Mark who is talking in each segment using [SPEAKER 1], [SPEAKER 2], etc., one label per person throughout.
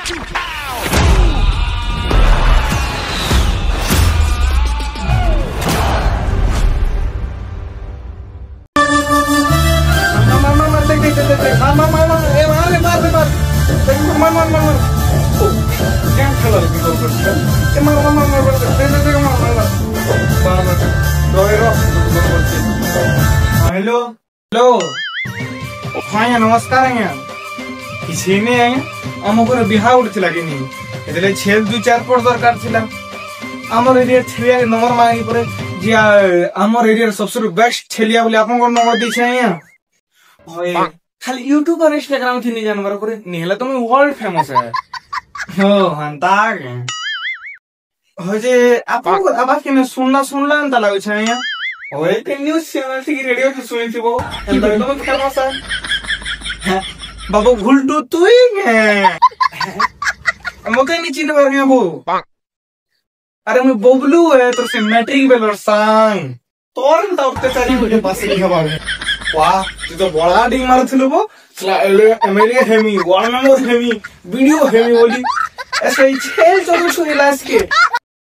[SPEAKER 1] hello hello हाँ नमस्कार आज्ञा किसी नहीं आज्ञा आम घर बिहा उठी कि नहीं छेल दु चार पट दरकार थिला आमर एरिया छेलिया नंबर मांगी परे जी आमर एरिया सबसे बेस्ट छेलिया बोले आपन नंबर देछे आज्ञा होय खाली यूट्यूब और इंस्टाग्राम थी नहीं जानवर परे निहला तो मैं वर्ल्ड फेमस है हो हंता हो जे आपन को आवाज के सुनला अंता लागै छै आज्ञा ओए के न्यूज़ चैनल थी रेडियो से सुनी थी वो अंदर तो मत फेमस है बाबू घुलटू तू ही है मके नहीं चिन्ह पर वो अरे मैं बबलू है तो से मैट्रिक बेलर सांग तोर न उठते सारी मुझे पास नहीं हवा वाह तू तो बड़ा डिंग मार थलो वो एमएलए हेमी वार्ड मेंबर हेमी वीडियो हेमी बोली ऐसे छेल चोर सुनी लास्ट के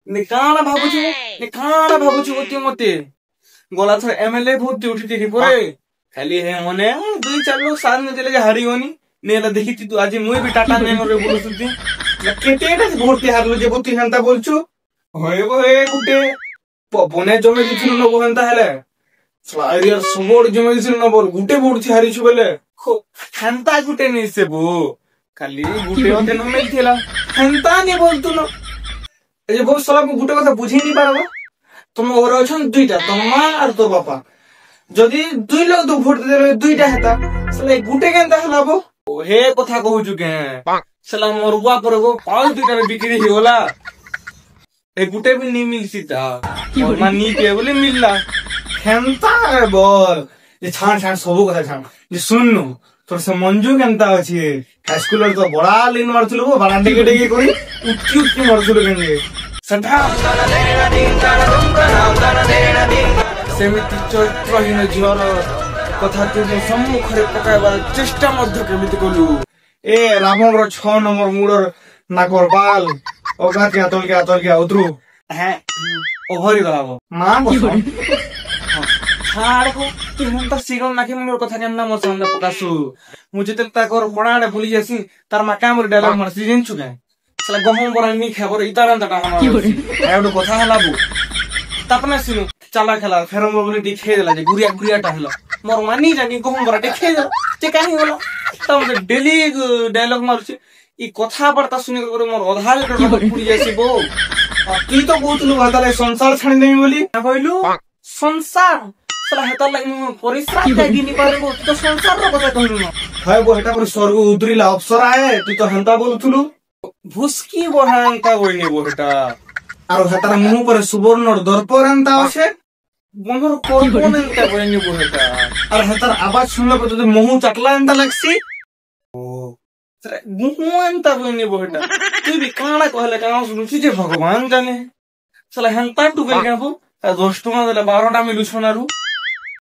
[SPEAKER 1] निकाना भाबुची होती मते गोला थोड़ा एमएलए बहुत उठी थी परे खाली है मने दुई चार लोग साथ में चले हारी होनी नेला देखी तू आज मुई भी टाटा नेनो रे बोलुती केटेटा भोट हारलो जे बोती हंता बोलछु होय होय गुटे पवने जमे दिथिनु न हंता हेले फ्लायर सबोड जमे दिथिनु न बोल गुटे बोट थी हारी छु बेले हंता गुटे नहीं से बो खाली गुटे होते न मिलथिला हंता नहीं बोलतु न ए जे बहुत साला को गुटे কথা बुझी नहीं पारबो तुम और अछन दुईटा तुम मां और तोर बापा जदी दुई लोग तो वोट देले दुईटा हेता सले गुटे केनता हलाबो ओ हे कथा कहू चुके सला मोर बुआ पर गो पाल दुईटा में बिक्री ही होला ए गुटे भी नहीं मिल सीता और मानी के बोले मिलला खेंता है बोल ये छान सब कथा छान ये सुननु तोर से मंजू केनता अछि हाई स्कूल तो बड़ा लाइन मारथुलो बड़ा डेगे डेगे करी उटकी मारथुलो केने सेमिति चरित्रहीन झीवर कथा तू सम्मुखरे पकाइबार चेष्टा मध्य केमिति कलु ए रावण रो 6 नंबर मुडर नाकर बाल ओगा के अतल के उतरू हैं ओभरी गलाबो मां बस छाड़ को तू हमता सिगल नाके मोर कथा केना मोर संग पकासु मुझे तक ताकर बणाडे भूली जासी तार मा कामर डायलॉग मन सीजन चुके सला गहम बरा नी खबर इतारन तटा हम एडो कथा हलाबू तपने सुनु चला खेला फेर हम बोली दिखे देला जे गुरिया टाहलो मोर मानी जानी गहम बरा देखे दे ते काहे होला त डेली डायलॉग मारछि ई कथा बर्ता सुने करे मोर आधार के पुरी जासी बो तू तो बोतलु भाताले संसार छाणी नहीं बोली ना कहलु संसार सला हेता लागि परिश्रम काई दिनी पारेबो तो संसार रो कथा कहलु न हाय बो हेता पर स्वर्ग उतरिला अवसर आए तू तो हंता बोलथुलु भुसकी बहांता बोइनी बोटा आरो हेतार मुंह पर सुवर्ण दर्पणता আছে বন্ধুর কোন এন্তা বইনি बोटा আর হেতার आवाज শুনলে তো যদি মুহ চাটলা এন্তা লাগছি ও মুহ এন্তা বইনি बोटा তুই বি কানা কহলে কানা শুনছি যে ভগবান জানে সালা হেন্তা টু গেল কেন 10 টাকা দিলে 12টা মিলু সোনারু